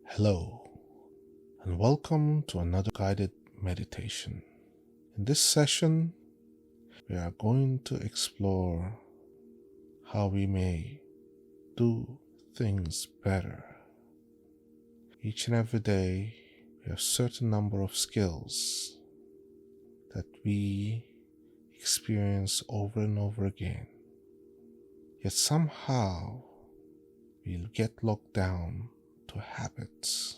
Hello, and welcome to another guided meditation. In this session, we are going to explore how we may do things better. Each and every day, we have a certain number of skills that we experience over and over again. Yet somehow, we'll get locked down to habits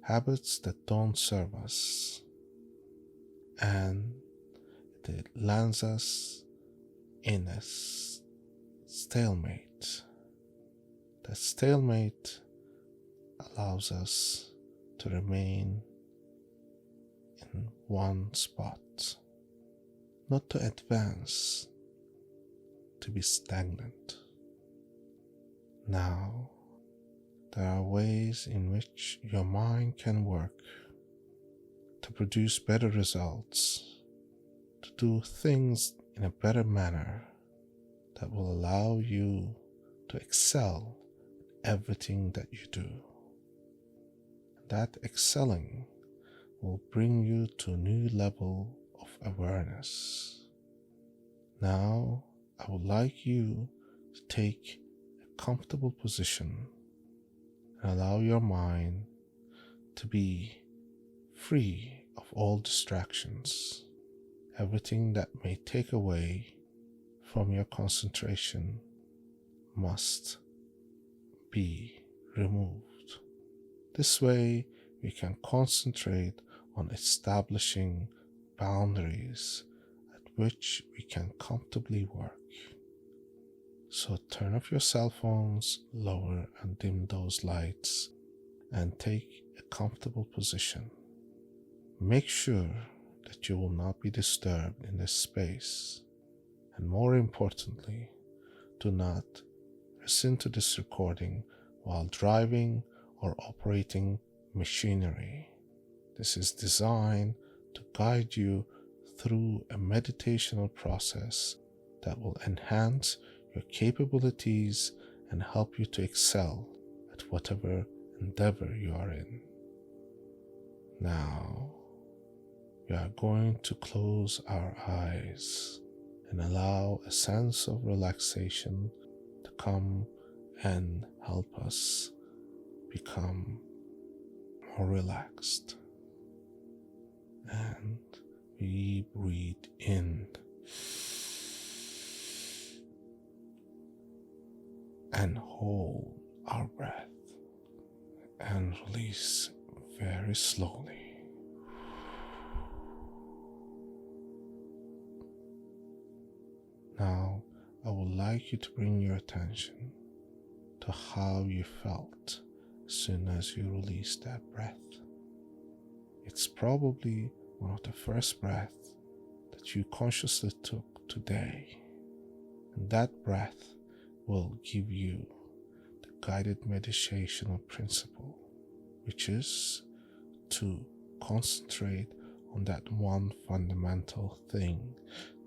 that don't serve us, and it lands us in a stalemate. That stalemate allows us to remain in one spot, not to advance, to be stagnant. Now, there are ways in which your mind can work to produce better results, to do things in a better manner that will allow you to excel in everything that you do. That excelling will bring you to a new level of awareness. Now, I would like you to take a comfortable position and allow your mind to be free of all distractions. Everything that may take away from your concentration must be removed. This way, we can concentrate on establishing boundaries at which we can comfortably work. So turn off your cell phones, lower and dim those lights, and take a comfortable position. Make sure that you will not be disturbed in this space, and more importantly, do not listen to this recording while driving or operating machinery. This is designed to guide you through a meditational process that will enhance your capabilities and help you to excel at whatever endeavor you are in. Now, we are going to close our eyes and allow a sense of relaxation to come and help us become more relaxed. And we breathe in and hold our breath and release very slowly. Now, I would like you to bring your attention to how you felt as soon as you released that breath. It's probably one of the first breaths that you consciously took today, and that breath will give you the guided meditational principle, which is to concentrate on that one fundamental thing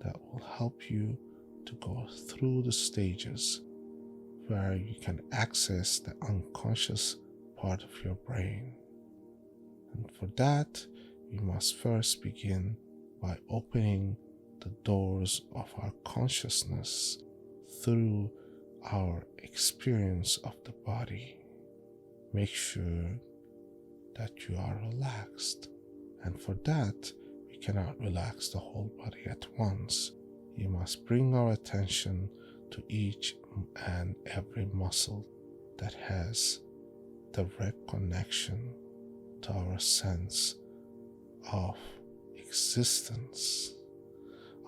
that will help you to go through the stages where you can access the unconscious part of your brain. And for that, we must first begin by opening the doors of our consciousness through our experience of the body. Make sure that you are relaxed, and for that, we cannot relax the whole body at once. You must bring our attention to each and every muscle that has direct connection to our sense of existence,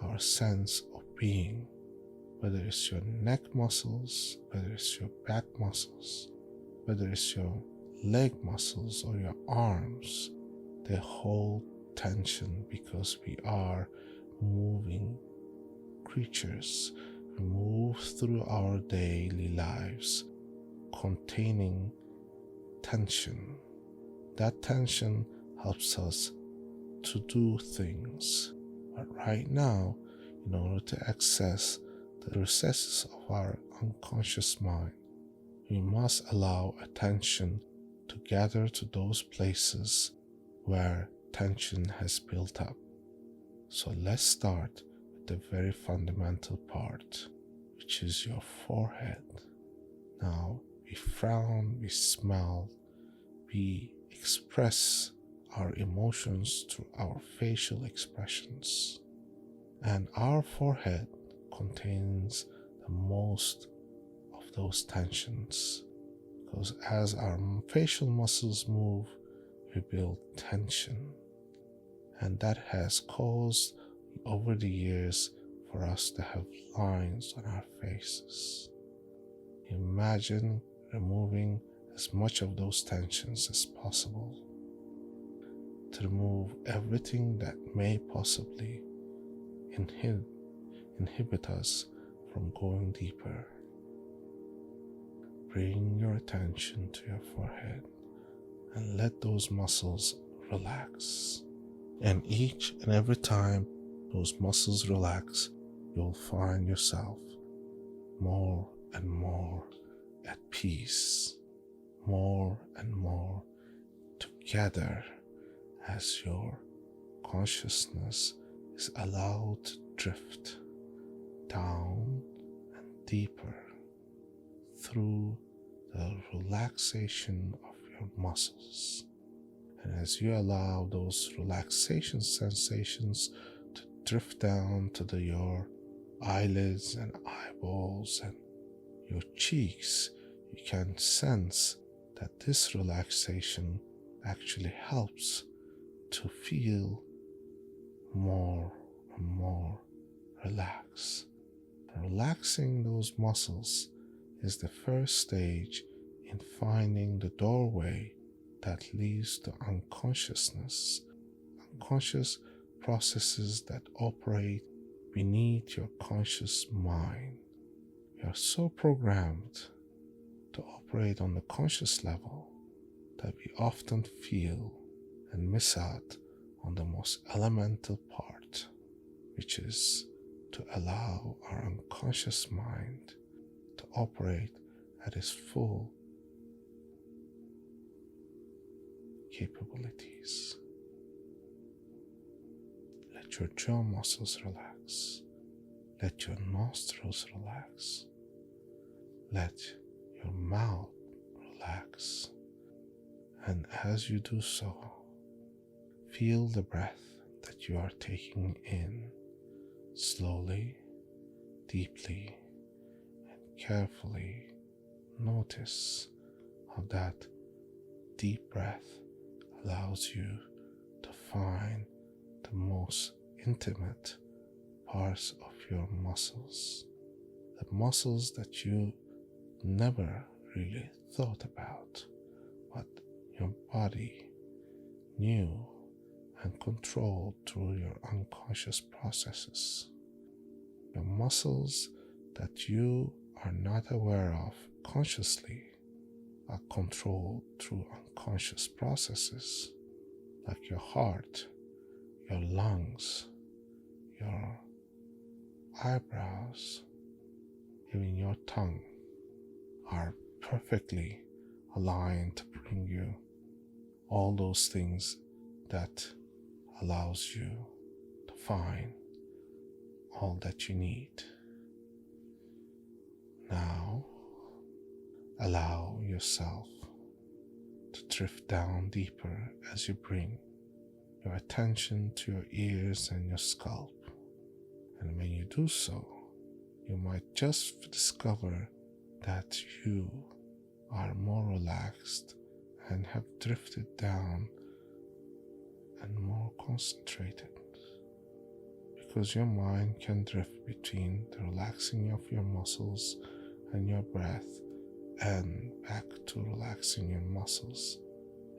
our sense of being. Whether it's your neck muscles, whether it's your back muscles, whether it's your leg muscles or your arms, they hold tension because we are moving creatures. We move through our daily lives containing tension. That tension helps us to do things. But right now, in order to access the recesses of our unconscious mind, we must allow attention to gather to those places where tension has built up. So let's start with the very fundamental part, which is your forehead. Now, we frown, we smile, we express our emotions through our facial expressions. And our forehead contains the most of those tensions, because as our facial muscles move, we build tension. And that has caused over the years for us to have lines on our faces. Imagine removing as much of those tensions as possible to remove everything that may possibly inhibit us from going deeper. Bring your attention to your forehead and let those muscles relax. And each and every time those muscles relax, you'll find yourself more and more at peace, more and more together as your consciousness is allowed to drift down and deeper through the relaxation of your muscles. And as you allow those relaxation sensations to drift down to your eyelids and eyeballs and your cheeks, you can sense that this relaxation actually helps to feel more and more relaxed. Relaxing those muscles is the first stage in finding the doorway that leads to unconsciousness, unconscious processes that operate beneath your conscious mind. We are so programmed to operate on the conscious level that we often feel and miss out on the most elemental part, which is to allow our unconscious mind to operate at its full capabilities. Let your jaw muscles relax. Let your nostrils relax. Let your mouth relax. And as you do so, feel the breath that you are taking in slowly, deeply, and carefully. Notice how that deep breath allows you to find the most intimate parts of your muscles, the muscles that you never really thought about, but your body knew and controlled through your unconscious processes. The muscles that you are not aware of consciously are controlled through unconscious processes, like your heart, your lungs, your eyebrows, even your tongue are perfectly aligned to bring you all those things that allows you to find all that you need. Now, allow yourself to drift down deeper as you bring your attention to your ears and your scalp. And when you do so, you might just discover that you are more relaxed and have drifted down and more concentrated, because your mind can drift between the relaxing of your muscles and your breath and back to relaxing your muscles.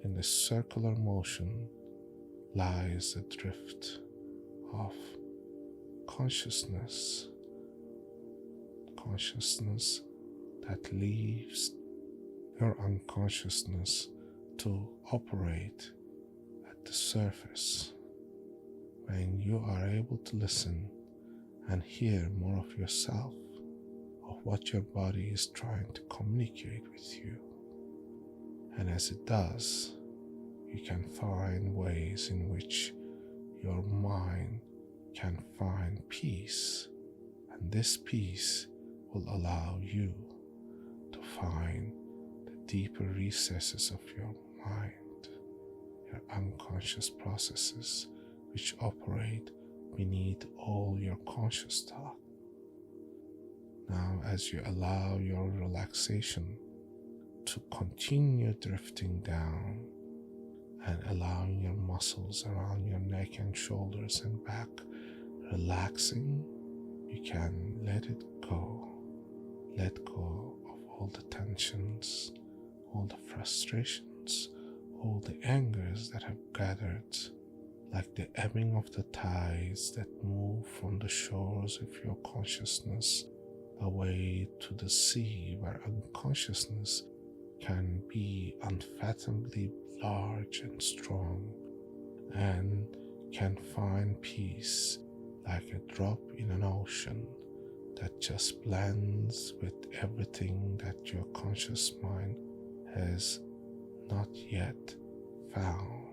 In this circular motion lies the drift of consciousness that leaves your unconsciousness to operate at the surface. When you are able to listen and hear more of yourself, of what your body is trying to communicate with you. And as it does, you can find ways in which your mind can find peace, and this peace will allow you to find the deeper recesses of your mind, your unconscious processes which operate beneath all your conscious thought. Now, as you allow your relaxation to continue drifting down and allowing your muscles around your neck and shoulders and back relaxing, you can let it go. Let go of all the tensions, all the frustrations, all the angers that have gathered, like the ebbing of the tides that move from the shores of your consciousness away to the sea, where unconsciousness can be unfathomably large and strong and can find peace like a drop in an ocean that just blends with everything that your conscious mind has not yet found.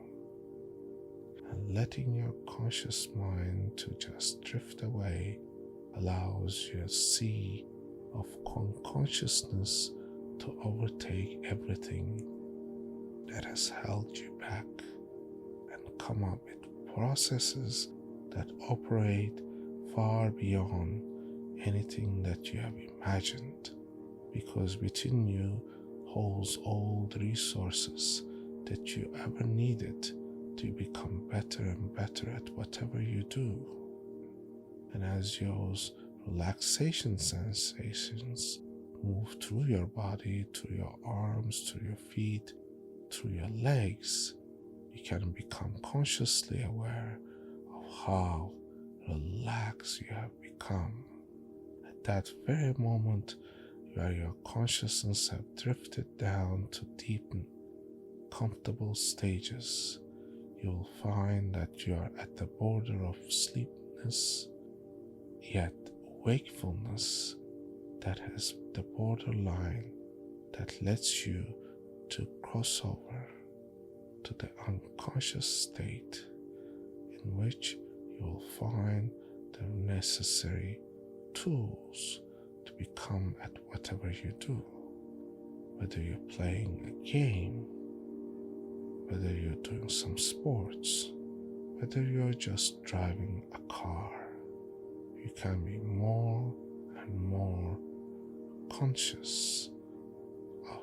And letting your conscious mind to just drift away allows your sea of unconsciousness to overtake everything that has held you back and come up with processes that operate far beyond anything that you have imagined, because within you holds all the resources that you ever needed to become better and better at whatever you do. And as those relaxation sensations move through your body, through your arms, through your feet, through your legs, you can become consciously aware of how relaxed you have become. At that very moment where your consciousness have drifted down to deep, comfortable stages, you will find that you are at the border of sleepiness, yet wakefulness that has the borderline that lets you to cross over to the unconscious state, in which you will find the necessary tools to become at whatever you do, whether you're playing a game, whether you're doing some sports, whether you're just driving a car. You can be more and more conscious of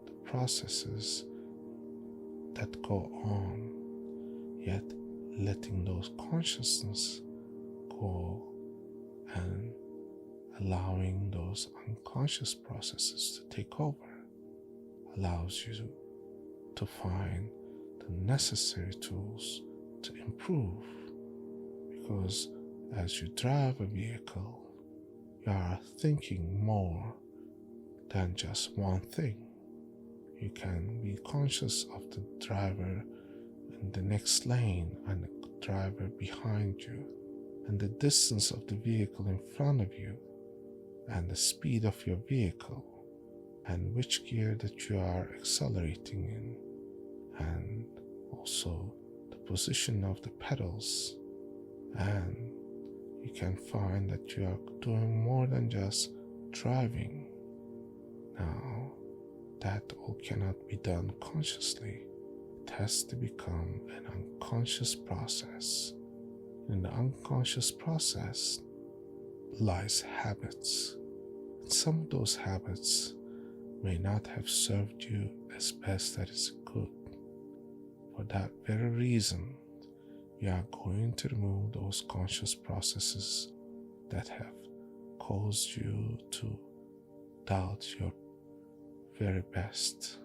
the processes that go on, yet letting those consciousness go and allowing those unconscious processes to take over allows you to find the necessary tools to improve, because as you drive a vehicle, you are thinking more than just one thing. You can be conscious of the driver in the next lane and the driver behind you, and the distance of the vehicle in front of you, and the speed of your vehicle, and which gear that you are accelerating in, and also the position of the pedals. And you can find that you are doing more than just driving. Now, that all cannot be done consciously. It has to become an unconscious process. In the unconscious process lies habits. And some of those habits may not have served you as best that it could. For that very reason, you are going to remove those conscious processes that have caused you to doubt your very best.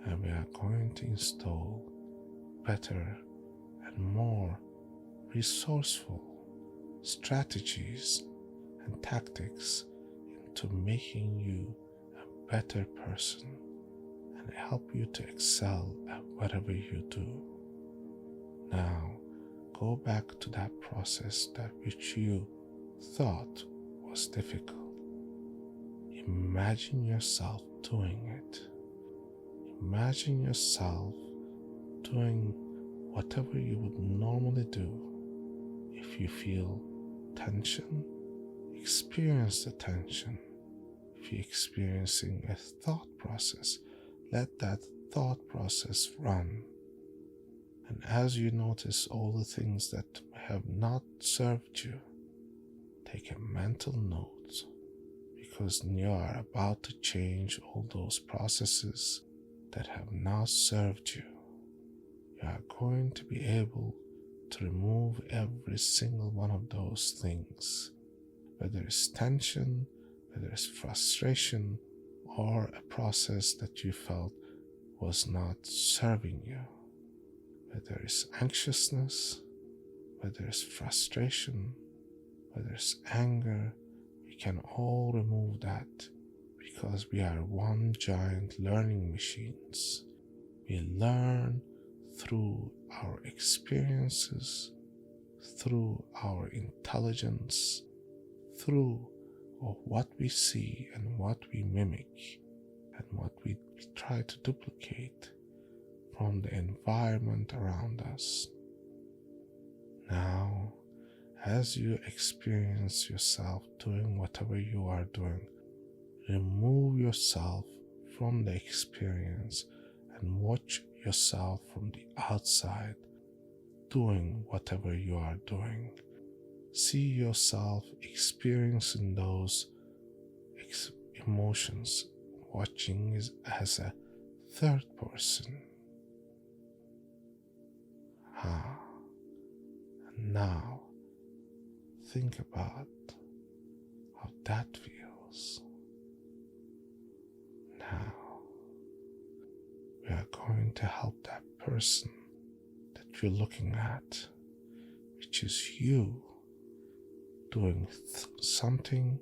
And we are going to install better and more resourceful strategies and tactics into making you a better person and help you to excel at whatever you do. Now, go back to that process that which you thought was difficult. Imagine yourself doing it. imagine yourself doing whatever you would normally do. If you feel tension, experience the tension. If you're experiencing a thought process, let that thought process run. And as you notice all the things that have not served you, take a mental note, because you are about to change all those processes that have not served you. You are going to be able to remove every single one of those things, whether it's tension, whether it's frustration, or a process that you felt was not serving you, whether it's anxiousness, whether it's frustration, whether it's anger. We can all remove that because we are one giant learning machines. We learn through our experiences, through our intelligence, through what we see and what we mimic and what we try to duplicate from the environment around us. Now, as you experience yourself doing whatever you are doing, remove yourself from the experience and watch yourself from the outside doing whatever you are doing. See yourself experiencing those emotions, watching as a third person. And now think about how that feels. Now we are going to help that person that you're looking at, which is you, doing something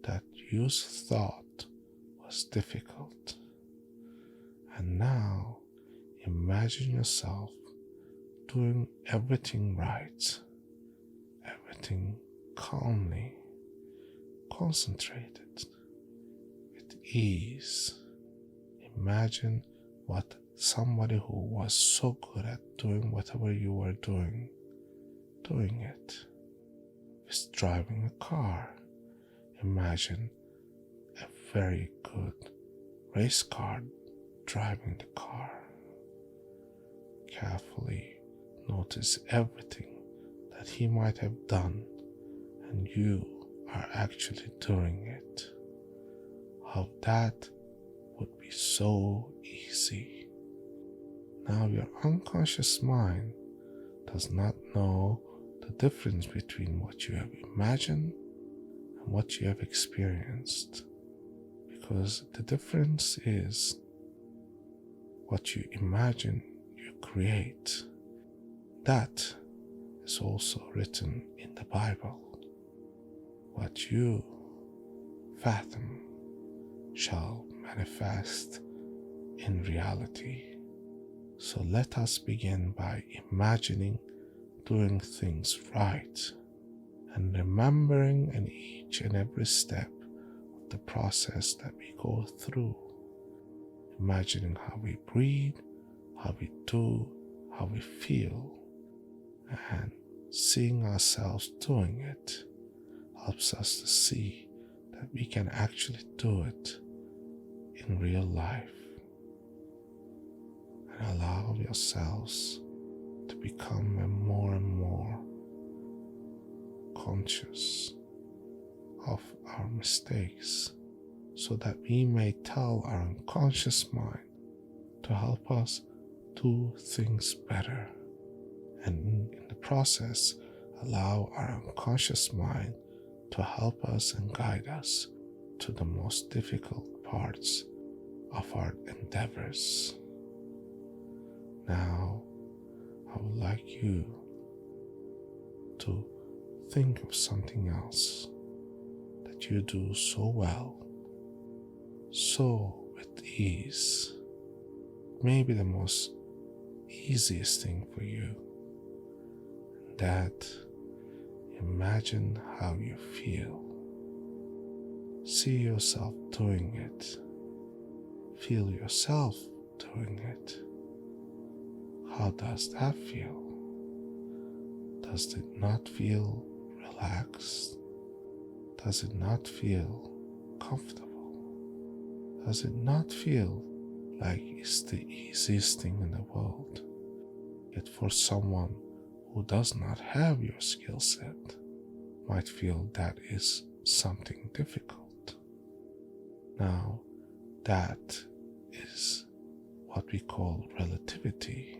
that you thought was difficult. And now imagine yourself doing everything right, everything calmly, concentrated, with ease. Imagine what somebody who was so good at doing whatever you were doing it. Is driving a car. Imagine a very good race car driving the car. Carefully notice everything that he might have done and you are actually doing it. How that would be so easy. Now your unconscious mind does not know the difference between what you have imagined and what you have experienced, because the difference is what you imagine you create. That is also written in the Bible. What you fathom shall manifest in reality. So let us begin by imagining doing things right and remembering in each and every step of the process that we go through. Imagining how we breathe, how we do, how we feel, and seeing ourselves doing it helps us to see that we can actually do it in real life. And allow yourselves to become more and more conscious of our mistakes, so that we may tell our unconscious mind to help us do things better, and in the process allow our unconscious mind to help us and guide us to the most difficult parts of our endeavors. Now I would like you to think of something else that you do so well, so with ease, maybe the most easiest thing for you, and that imagine how you feel. See yourself doing it. Feel yourself doing it. How does that feel? Does it not feel relaxed? Does it not feel comfortable? Does it not feel like it's the easiest thing in the world? Yet for someone who does not have your skill set, might feel that is something difficult. Now, that is what we call relativity.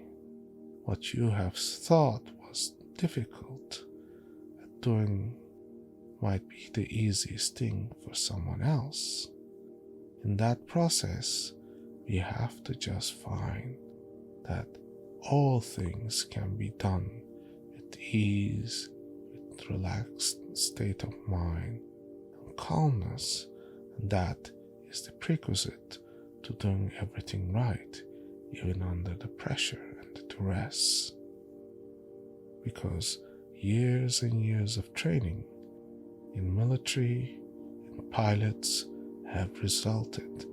What you have thought was difficult at doing might be the easiest thing for someone else. In that process, we have to just find that all things can be done with ease, with relaxed state of mind and calmness, and that is the prerequisite to doing everything right, even under the pressure and the duress. Because years and years of training in military and pilots have resulted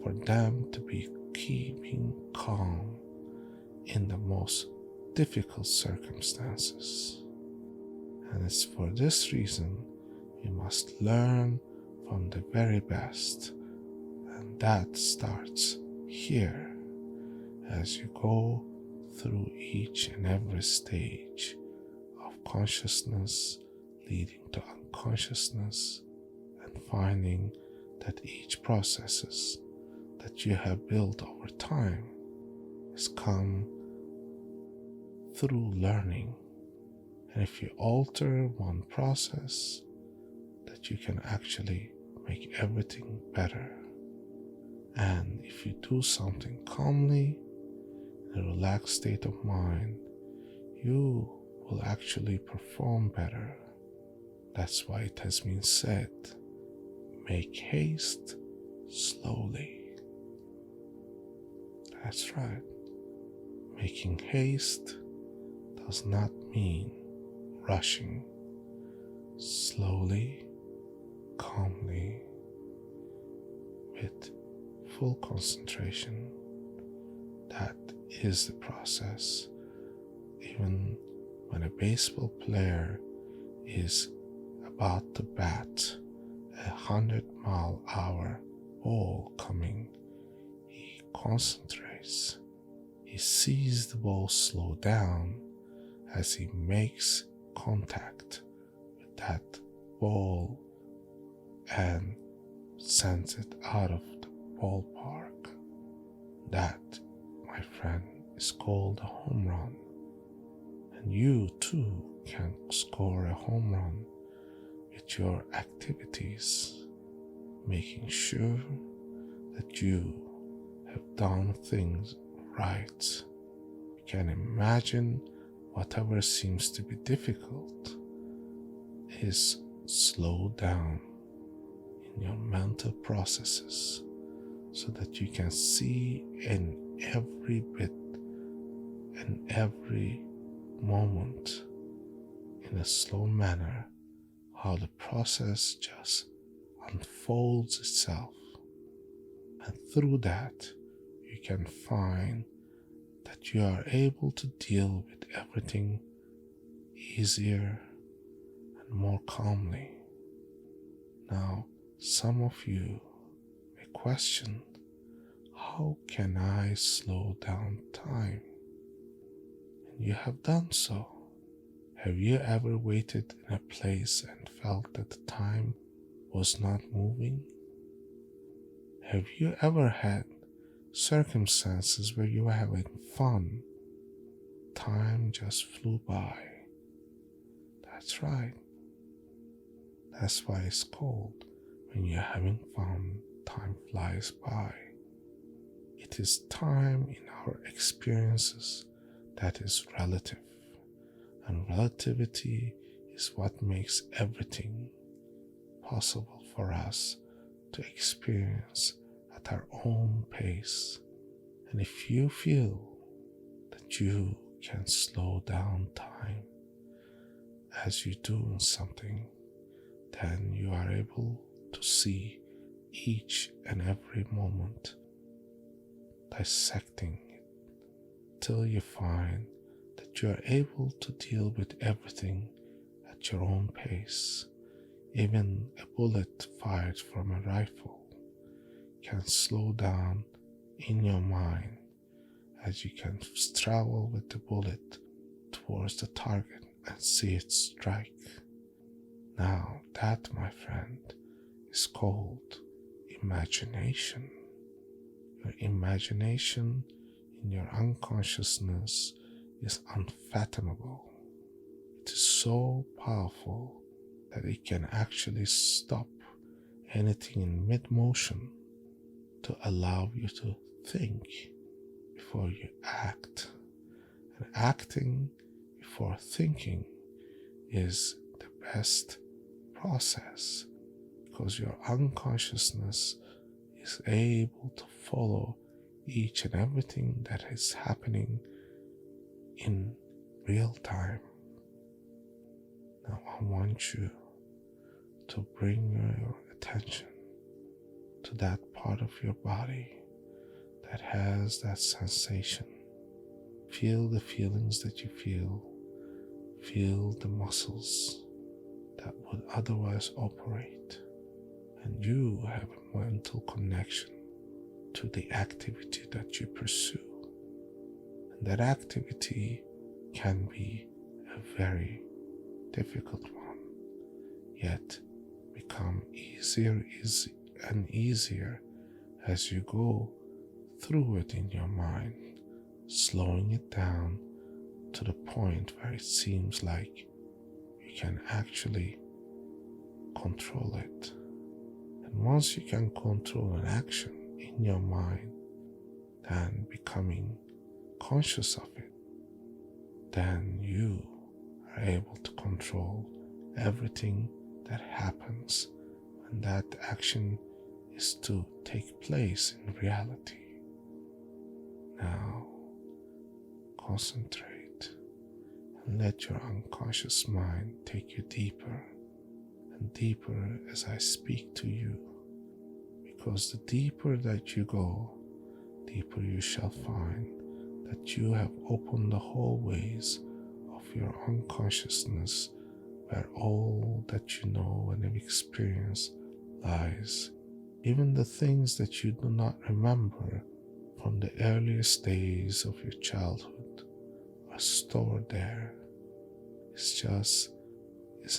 for them to be keeping calm in the most difficult circumstances. And it's for this reason we must learn from the very best, and that starts here as you go through each and every stage of consciousness leading to unconsciousness, and finding that each processes that you have built over time has come through learning. And if you alter one process, that you can actually make everything better. And if you do something calmly, in a relaxed state of mind, you will actually perform better. That's why it has been said, make haste slowly. That's right. Making haste does not mean rushing. Slowly, calmly, with full concentration. That is the process. Even when a baseball player is about to bat 100-mile-an-hour ball coming, he concentrates. He sees the ball slow down as he makes contact with that ball and sends it out of the ballpark. That, my friend, is called a home run. And you too can score a home run with your activities, making sure that you have done things right. You can imagine whatever seems to be difficult is slowed down in your mental processes, so that you can see in every bit and every moment in a slow manner how the process just unfolds itself. And through that, you can find that you are able to deal with everything easier and more calmly. Now, some of you may question, how can I slow down time? And you have done so. Have you ever waited in a place and felt that the time was not moving? Have you ever had circumstances where you were having fun? Time just flew by. That's right. That's why it's called, when you're having fun, time flies by. It is time in our experiences that is relative, and relativity is what makes everything possible for us to experience at our own pace. And if you feel that you can slow down time as you do something, then you are able to see each and every moment dissecting it till you find that you are able to deal with everything at your own pace. Even a bullet fired from a rifle can slow down in your mind as you can travel with the bullet towards the target and see it strike. Now that, my friend, is called imagination. Your imagination in your unconsciousness is unfathomable. It is so powerful that it can actually stop anything in mid-motion to allow you to think before you act. And acting before thinking is the best process because your unconsciousness is able to follow each and everything that is happening in real time. Now I want you to bring your attention to that part of your body that has that sensation. Feel the feelings that you feel. Feel the muscles that would otherwise operate. And you have a mental connection to the activity that you pursue. And that activity can be a very difficult one, yet become easier and easier as you go through it in your mind, slowing it down to the point where it seems like you can actually control it. And once you can control an action in your mind, then becoming conscious of it, then you are able to control everything that happens when that action is to take place in reality. Now, concentrate and let your unconscious mind take you deeper and deeper as I speak to you, because the deeper that you go, deeper you shall find that you have opened the hallways of your unconsciousness where all that you know and have experienced lies. Even the things that you do not remember from the earliest days of your childhood are stored there. It's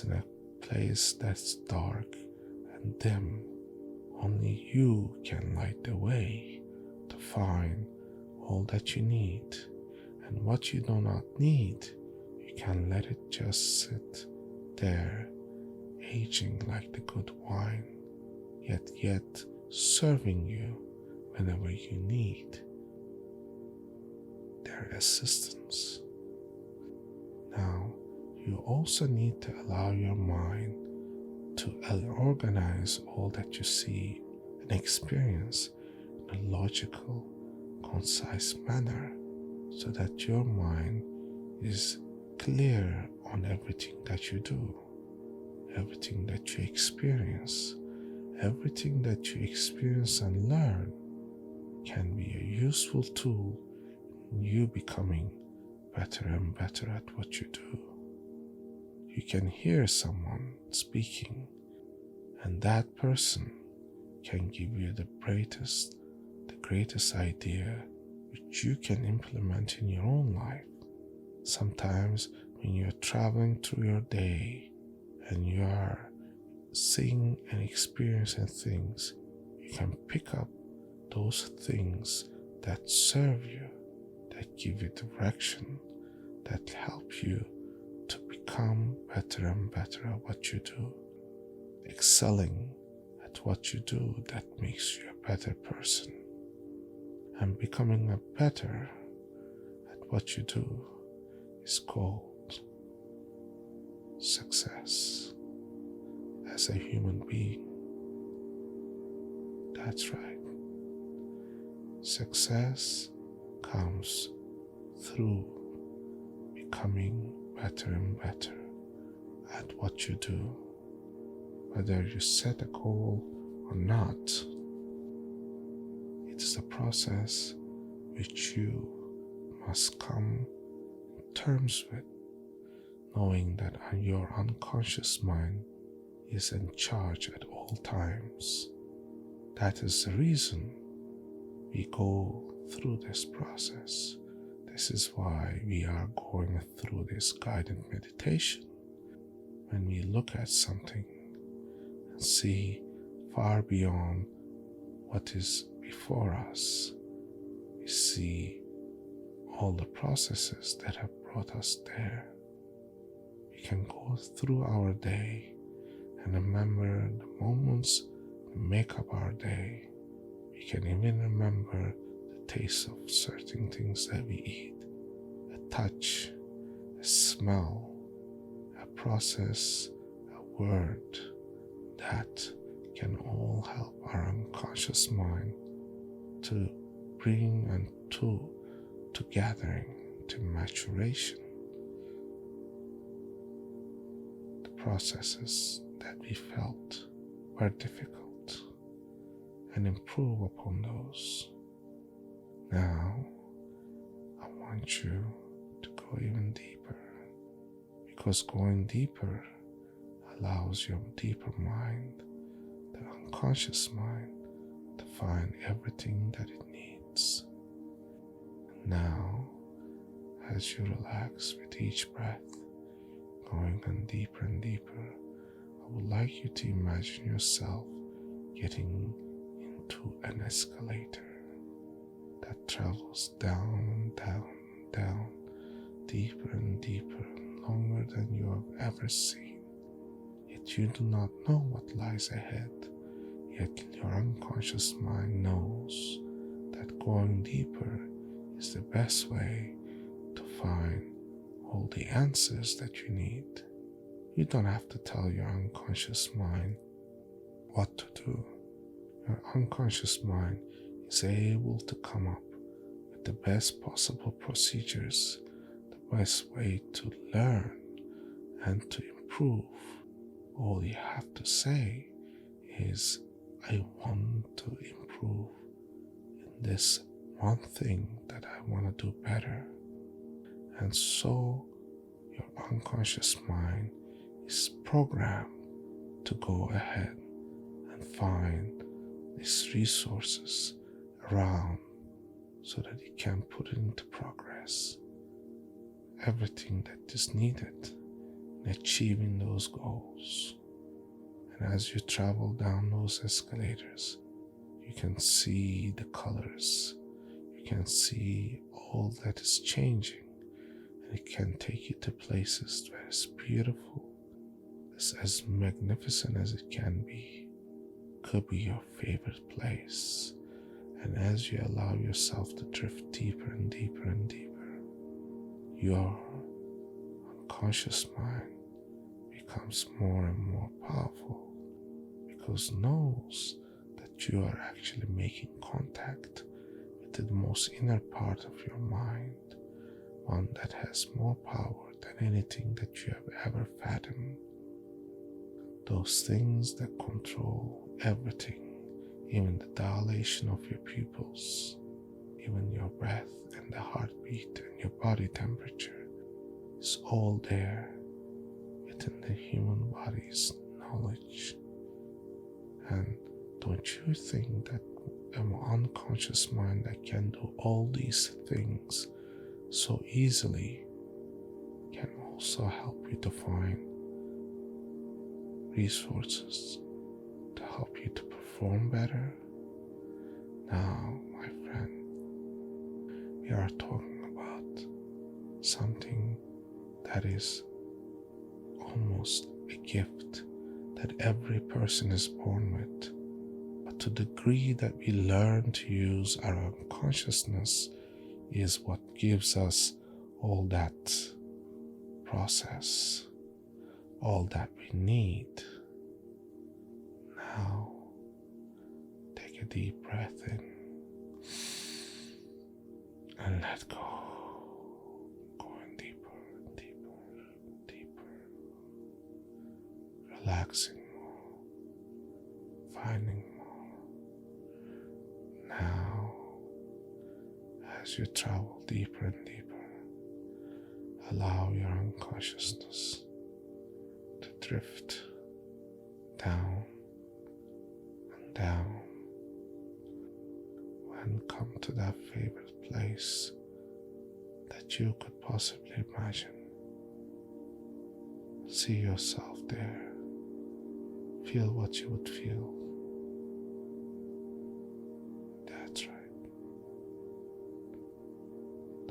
in a place that's dark and dim. Only you can light the way to find all that you need, and what you do not need, you can let it just sit there, aging like the good wine, yet serving you whenever you need their assistance. Now, you also need to allow your mind to organize all that you see and experience in a logical, concise manner so that your mind is clear on everything that you do, everything that you experience. Everything that you experience and learn can be a useful tool in you becoming better and better at what you do. You can hear someone speaking, and that person can give you the greatest idea which you can implement in your own life. Sometimes when you're traveling through your day and you are seeing and experiencing things, you can pick up those things that serve you, that give you direction, that help you to become better and better at what you do, excelling at what you do that makes you a better person. And becoming a better at what you do is called success as a human being. That's right. Success comes through becoming better and better at what you do. Whether you set a goal or not, it is a process which you must come to terms with, knowing that your unconscious mind is in charge at all times. That is the reason we go through this process. This is why we are going through this guided meditation. When we look at something and see far beyond what is before us, we see all the processes that have brought us there. We can go through our day and remember the moments that make up our day. We can even remember the taste of certain things that we eat, a touch, a smell, a process, a word that can all help our unconscious mind to bring and to gathering, to maturation. The processes that we felt were difficult and improve upon those. Now, I want you to go even deeper, because going deeper allows your deeper mind, the unconscious mind, to find everything that it needs. And now, as you relax with each breath, going on deeper and deeper, I would like you to imagine yourself getting into an escalator that travels down and down and down, deeper and deeper, and longer than you have ever seen. Yet you do not know what lies ahead, yet your unconscious mind knows that going deeper is the best way to find all the answers that you need. You don't have to tell your unconscious mind what to do. Your unconscious mind is able to come up with the best possible procedures, the best way to learn and to improve. All you have to say is, I want to improve in this one thing that I want to do better. And so your unconscious mind is programmed to go ahead and find these resources around so that it can put it into progress. Everything that is needed in achieving those goals. And as you travel down those escalators, you can see the colors, you can see all that is changing, and it can take you to places where it's beautiful, it's as magnificent as it can be. Could be your favorite place. And as you allow yourself to drift deeper and deeper and deeper, your unconscious mind becomes more and more powerful, because it knows that you are actually making contact with the most inner part of your mind, one that has more power than anything that you have ever fathomed. Those things that control everything, even the dilation of your pupils, even your breath and the heartbeat and your body temperature, is all there within the human body's knowledge. And don't you think that an unconscious mind that can do all these things so easily can also help you to find resources to help you to perform better? Now, my friend, we are talking about something that is almost a gift that every person is born with. But to the degree that we learn to use our unconsciousness is what gives us all that process, all that we need. Now, take a deep breath in and let go. Going deeper and deeper and deeper. Relaxing more. Finding more. Now, as you travel deeper and deeper. Allow your unconsciousness to drift down and down, and come to that favorite place that you could possibly imagine. See yourself there. Feel what you would feel. That's right.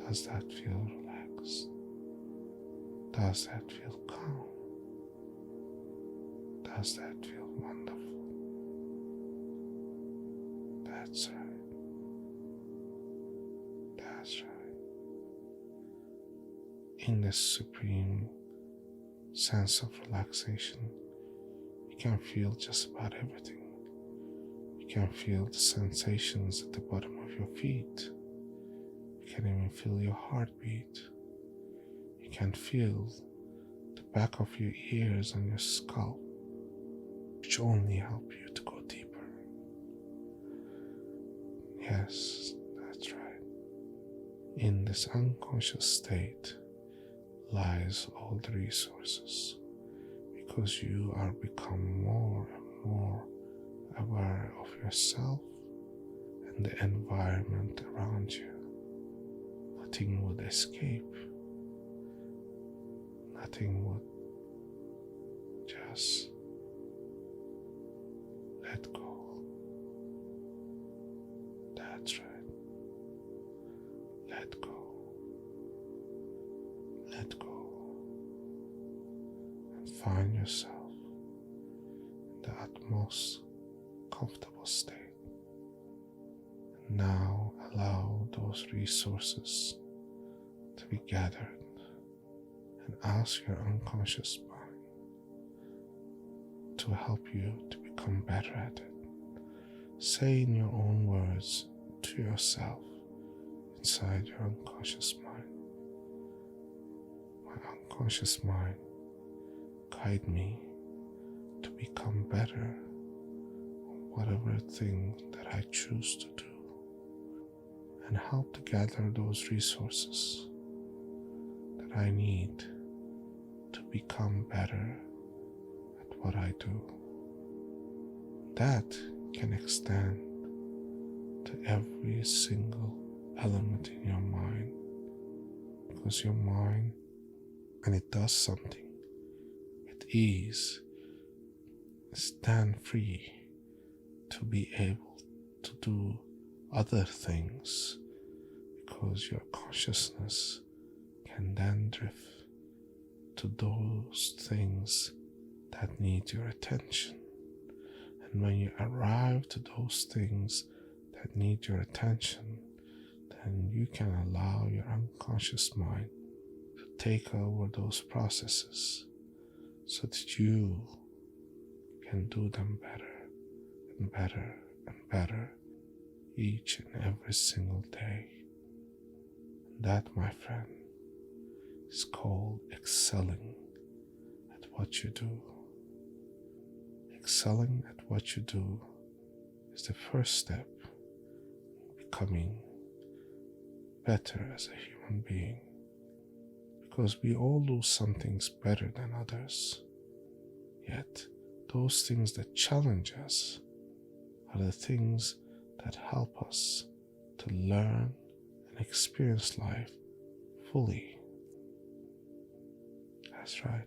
Does that feel relaxed? Does that feel calm? Does that feel wonderful? That's right. That's right. In this supreme sense of relaxation, you can feel just about everything. You can feel the sensations at the bottom of your feet. You can even feel your heartbeat. You can feel the back of your ears and your scalp, which only help you to go deeper. Yes, that's right. In this unconscious state lies all the resources, because you are become more and more aware of yourself and the environment around you. Nothing would escape. Nothing would just let go. That's right. Let go. Let go. And find yourself in the utmost comfortable state. And now allow those resources to be gathered, and ask your unconscious mind to help you to become better at it. Say in your own words to yourself inside your unconscious mind, my unconscious mind, guide me to become better on whatever thing that I choose to do, and help to gather those resources that I need to become better at what I do. That can extend to every single element in your mind, because your mind, when it does something with ease, stand free to be able to do other things, because your consciousness can then drift to those things that need your attention. And when you arrive to those things that need your attention, then you can allow your unconscious mind to take over those processes, so that you can do them better and better and better each and every single day. And that, my friend, is called excelling at what you do. Excelling at what you do is the first step in becoming better as a human being, because we all do some things better than others, yet those things that challenge us are the things that help us to learn and experience life fully. That's right.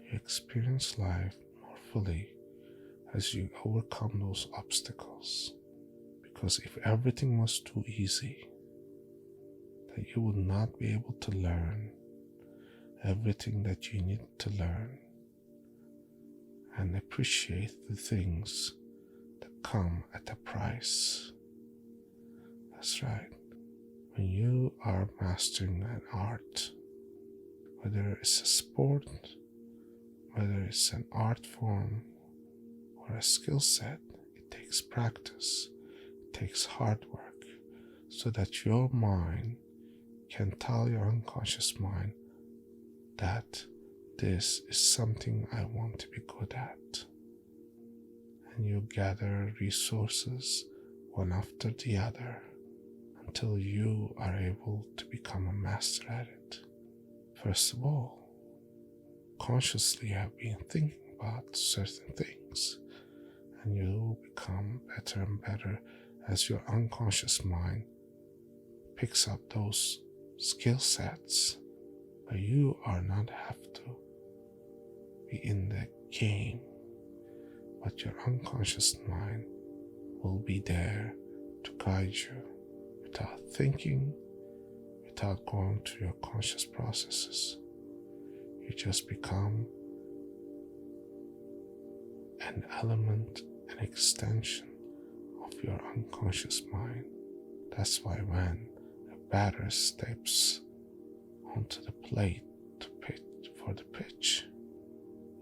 You experience life more fully as you overcome those obstacles. Because if everything was too easy, then you would not be able to learn everything that you need to learn and appreciate the things that come at a price. That's right. When you are mastering an art, whether it's a sport, whether it's an art form or a skill set, it takes practice, it takes hard work, so that your mind can tell your unconscious mind that this is something I want to be good at. And you gather resources one after the other until you are able to become a master at it. First of all, consciously have been thinking about certain things, and you become better and better as your unconscious mind picks up those skill sets. But you are not have to be in the game, but your unconscious mind will be there to guide you without thinking, without going through your conscious processes. You just become an element, an extension of your unconscious mind. That's why when a batter steps onto the plate to pitch for the pitch,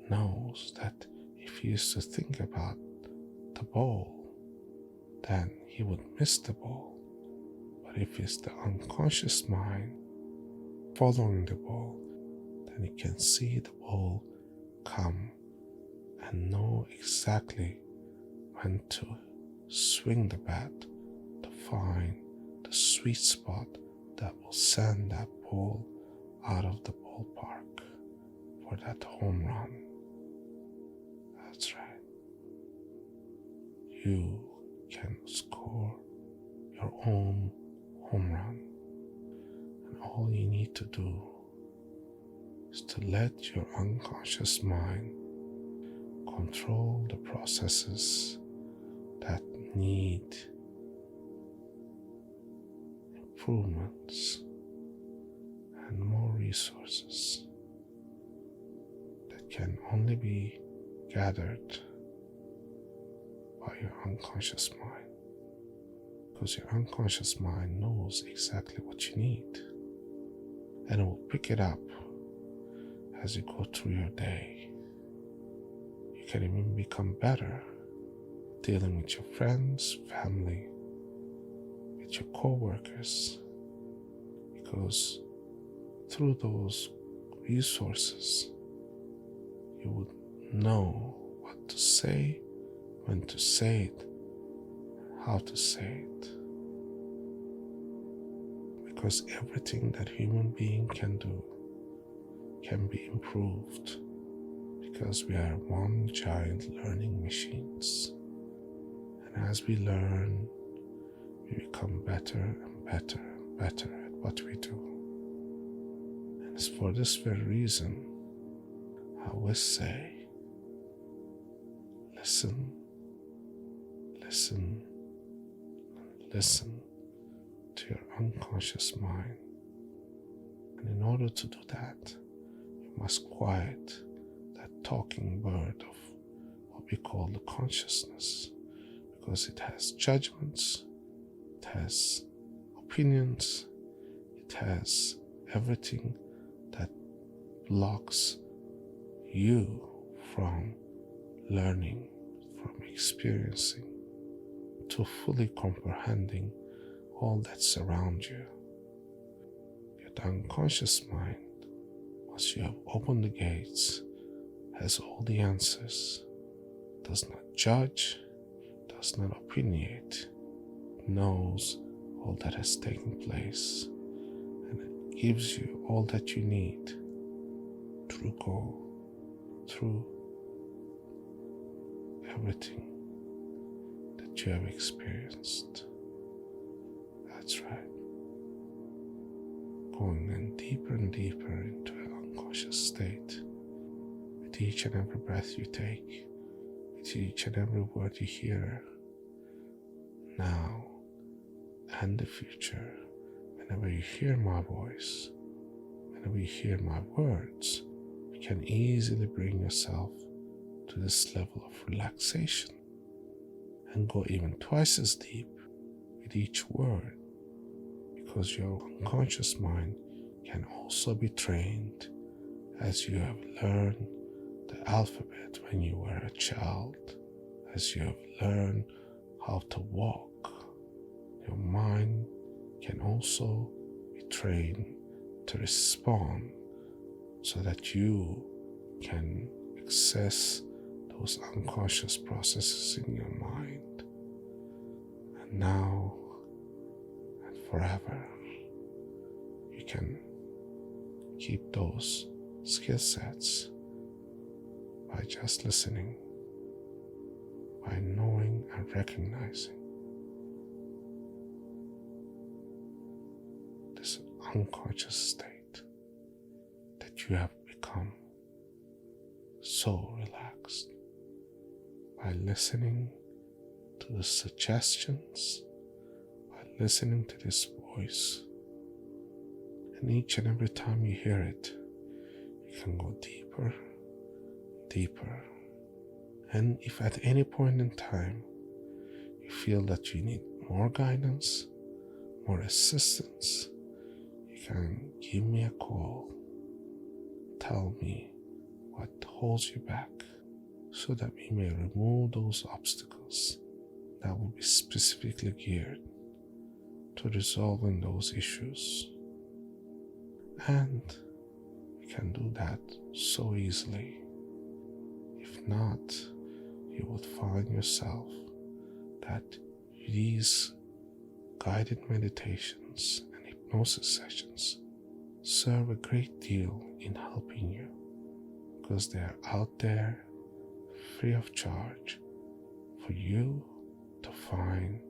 knows that if he used to think about the ball, then he would miss the ball. But if it's the unconscious mind following the ball, then he can see the ball come and know exactly when to swing the bat to find the sweet spot that will send that ball out of the ballpark for that home run. That's right. You can score your own home run, and all you need to do is to let your unconscious mind control the processes that need improvements and more resources that can only be gathered by your unconscious mind, because your unconscious mind knows exactly what you need, and it will pick it up as you go through your day. You can even become better dealing with your friends, family, with your co-workers, because through those resources you would know what to say, when to say it, how to say it. Because everything that human being can do can be improved, because we are one giant learning machines. And as we learn, we become better and better and better at what we do. And it's for this very reason I always say, listen, listen, and listen to your unconscious mind. And in order to do that, you must quiet that talking bird of what we call the consciousness, because it has judgments, it has opinions, it has everything that blocks you from learning, from experiencing, to fully comprehending all that's around you. Your unconscious mind, once you have opened the gates, has all the answers, does not judge, does not opinionate, knows all that has taken place, and it gives you all that you need through through everything that you have experienced. That's right. Going in deeper and deeper into an unconscious state with each and every breath you take, with each and every word you hear, now and the future. Whenever you hear my voice, whenever you hear my words, you can easily bring yourself to this level of relaxation and go even twice as deep with each word, because your unconscious mind can also be trained as you have learned the alphabet when you were a child, as you have learned how to walk. Your mind can also be trained to respond so that you can access those unconscious processes in your mind. And now, and forever. You can keep those skill sets by just listening, by knowing and recognizing this unconscious state that you have become so relaxed by listening to the suggestions, by listening to this voice. And each and every time you hear it, you can go deeper, deeper. And if at any point in time you feel that you need more guidance, more assistance, you can give me a call. Tell me what holds you back so that we may remove those obstacles that will be specifically geared to resolving those issues. And you can do that so easily. If not, you would find yourself that these guided meditations and hypnosis sessions serve a great deal in helping you, because they are out there free of charge for you to find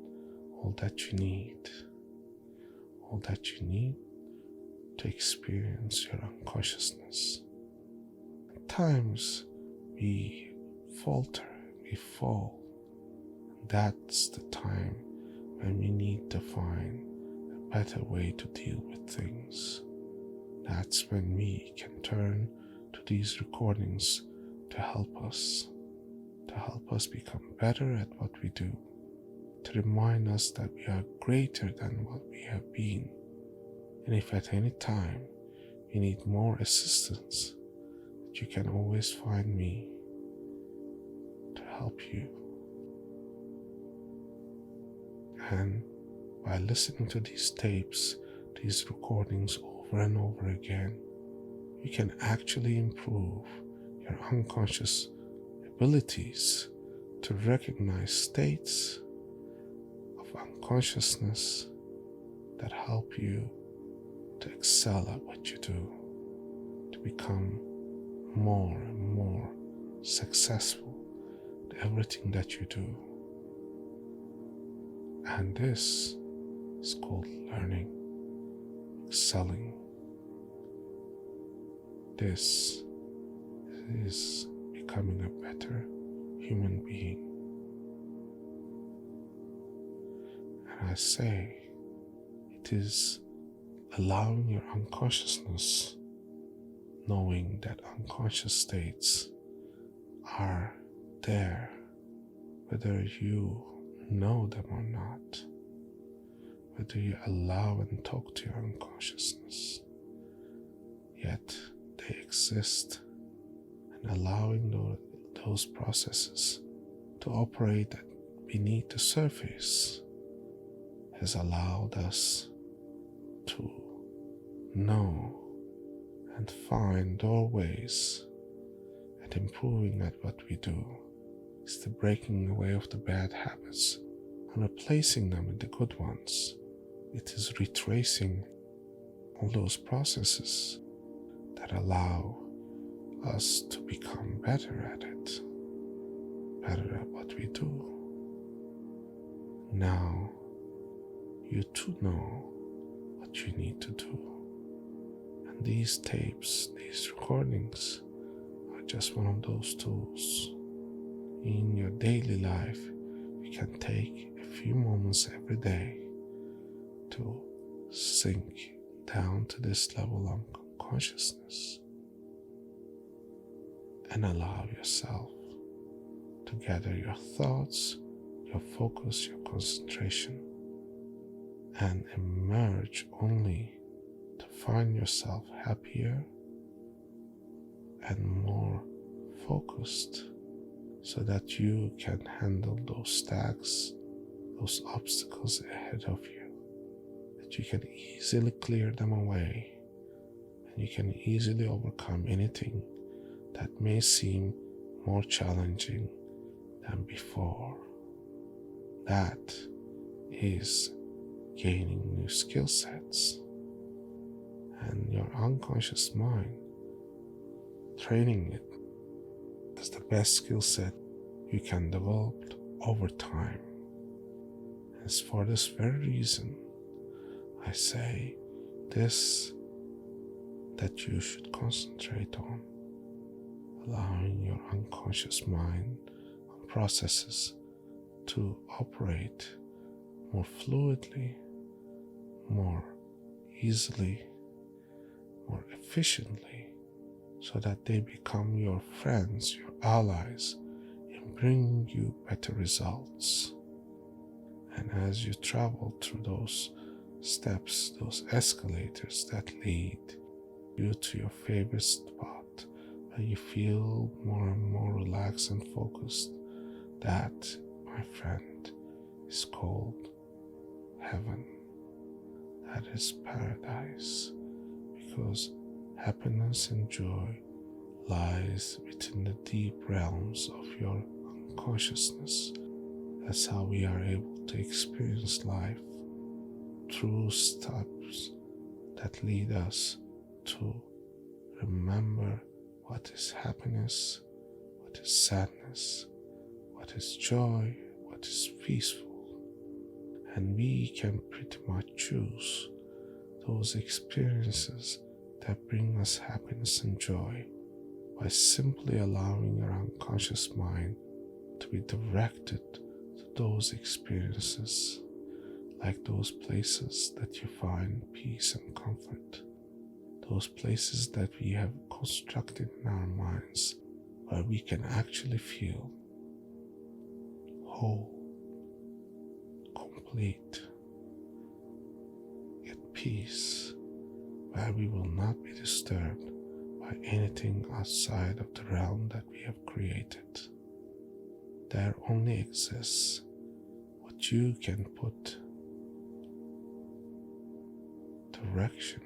all that you need to experience your unconsciousness. At times we falter, we fall. That's the time when we need to find a better way to deal with things. That's when we can turn to these recordings to help us become better at what we do, to remind us that we are greater than what we have been. And if at any time you need more assistance, you can always find me to help you. And by listening to these tapes, these recordings over and over again, you can actually improve your unconscious abilities to recognize states of unconsciousness that help you to excel at what you do, to become more and more successful at everything that you do. And this is called learning, excelling. This is becoming a better human being. And I say it is allowing your unconsciousness, knowing that unconscious states are there, whether you know them or not, whether you allow and talk to your unconsciousness, yet they exist, and allowing those processes to operate beneath the surface has allowed us to know and find doorways at improving at what we do. It's the breaking away of the bad habits and replacing them with the good ones. It is retracing all those processes that allow us to become better at it, better at what we do. Now, you too know what you need to do. And these tapes, these recordings, are just one of those tools. In your daily life, you can take a few moments every day to sink down to this level of consciousness and allow yourself to gather your thoughts, your focus, your concentration, and emerge only to find yourself happier and more focused, so that you can handle those stacks, those obstacles ahead of you, that you can easily clear them away, and you can easily overcome anything that may seem more challenging than before. That is gaining new skill sets, and your unconscious mind, training it as the best skill set you can develop over time. It's for this very reason I say this, that you should concentrate on allowing your unconscious mind and processes to operate more fluidly, more easily, more efficiently, so that they become your friends, your allies in bringing you better results. And as you travel through those steps, those escalators that lead you to your favorite spot, where you feel more and more relaxed and focused, that, my friend, is called heaven. That is paradise, because happiness and joy lies within the deep realms of your unconsciousness. That's how we are able to experience life through steps that lead us to remember what is happiness, what is sadness, what is joy, what is peaceful. And we can pretty much choose those experiences that bring us happiness and joy by simply allowing our unconscious mind to be directed to those experiences, like those places that you find peace and comfort, those places that we have constructed in our minds where we can actually feel whole, complete, at peace, where we will not be disturbed by anything outside of the realm that we have created. There only exists what you can put direction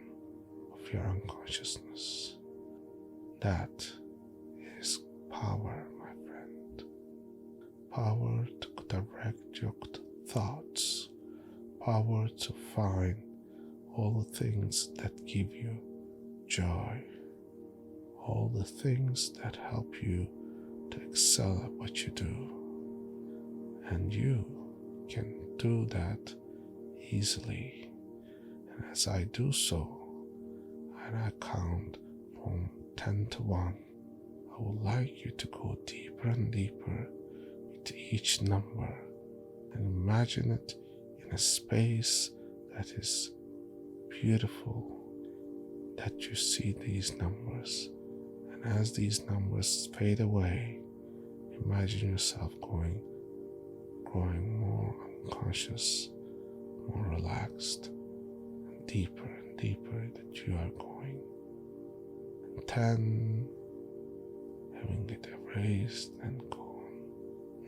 of your unconsciousness. That is power, my friend. Power to direct your thoughts, power to find all the things that give you joy, all the things that help you to excel at what you do. And you can do that easily. And as I do so, and I count from 10 to 1, I would like you to go deeper and deeper with each number, and imagine it in a space that is beautiful, that you see these numbers. And as these numbers fade away, imagine yourself growing more unconscious, more relaxed, and deeper that you are going. And 10, having it erased and gone.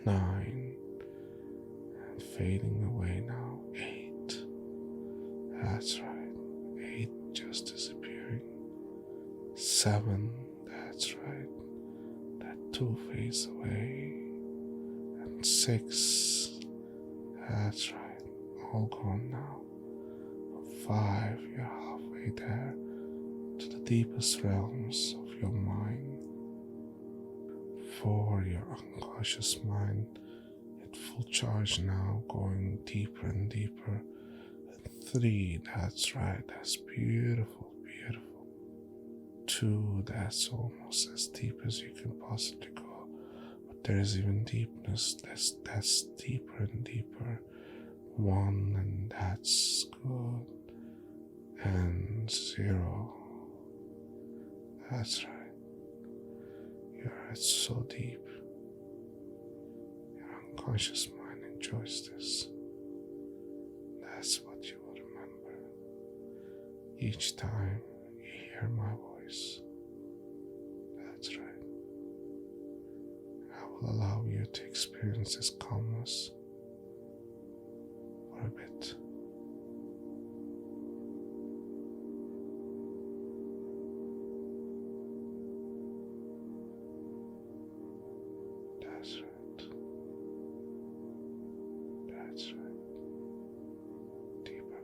9, and fading away now. 8, that's right, 8 just disappearing. 7, that's right, that 2 fades away. And 6, that's right, all gone now. 5, you're halfway there to the deepest realms of your mind. 4, your unconscious mind at full charge now, going deeper and deeper. And 3, that's right, that's beautiful. 2, that's almost as deep as you can possibly go, but there is even deepness that's deeper and deeper. 1, and that's good. And 0, that's right, you're at so deep. Your unconscious mind enjoys this. That's what you will remember each time you hear my voice. That's right. I will allow you to experience this calmness for a bit. That's right. That's right. Deeper.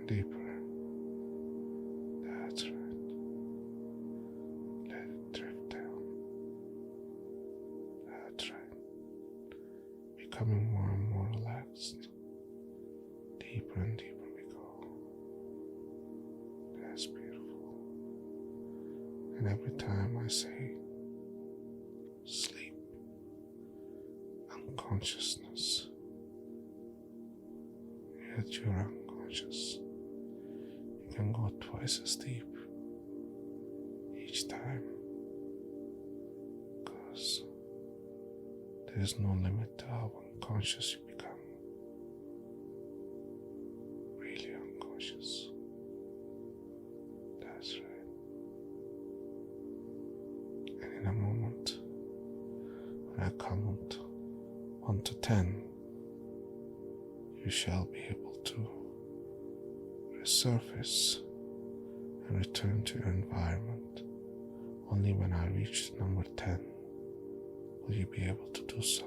deeper. That's right. Let it drift down. That's right. Becoming more and more relaxed. Deeper and deeper we go. That's beautiful. And every time I say sleep, unconsciousness, yet you're unconscious, you can go twice as deep each time, because there is no limit to how unconscious you become. Really unconscious. That's right. And in a moment, when I count 1 to 10, you shall be able to resurface and return to your environment. Only when I reach number 10 will you be able to do so.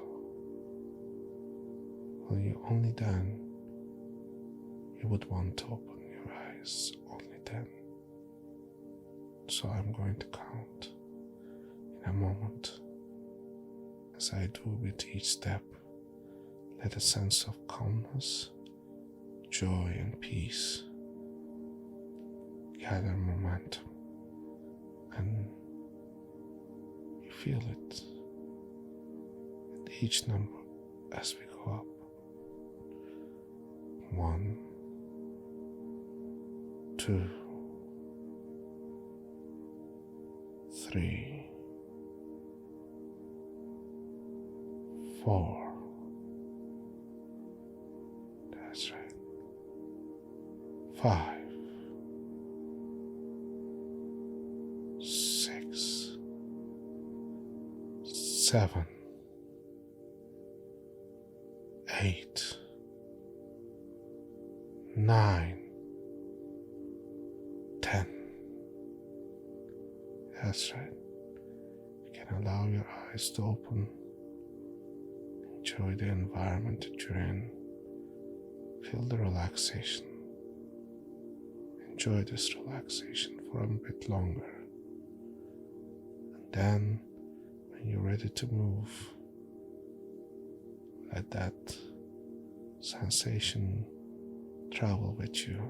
Only then you would want to open your eyes, only then. So I'm going to count in a moment. As I do with each step, let a sense of calmness, joy and peace gather momentum, and you feel it at each number as we go up. 1, 2, 3, 4. That's right. 5, 6, 7, 8, 9, 10. That's right. You can allow your eyes to open. Enjoy the environment that you're in. Feel the relaxation. Enjoy this relaxation for a bit longer. And then, when you're ready to move, let that sensation travel with you,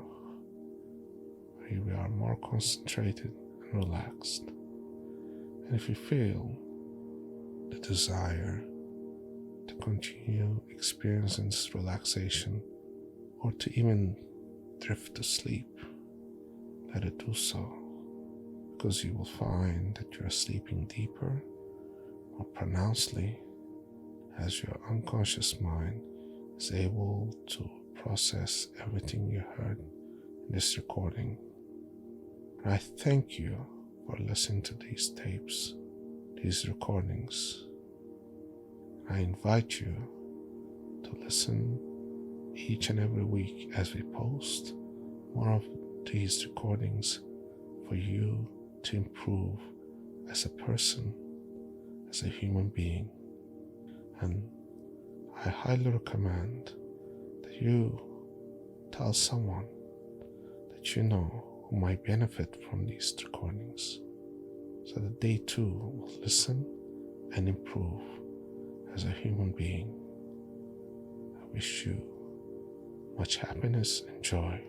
where you are more concentrated and relaxed. And if you feel the desire to continue experiencing this relaxation, or to even drift to sleep, let it do so, because you will find that you are sleeping deeper, more pronouncedly, as your unconscious mind is able to process everything you heard in this recording. And I thank you for listening to these tapes, these recordings. I invite you to listen each and every week as we post more of these recordings for you to improve as a person, as a human being. And I highly recommend that you tell someone that you know who might benefit from these recordings, so that they too will listen and improve as a human being. I wish you much happiness and joy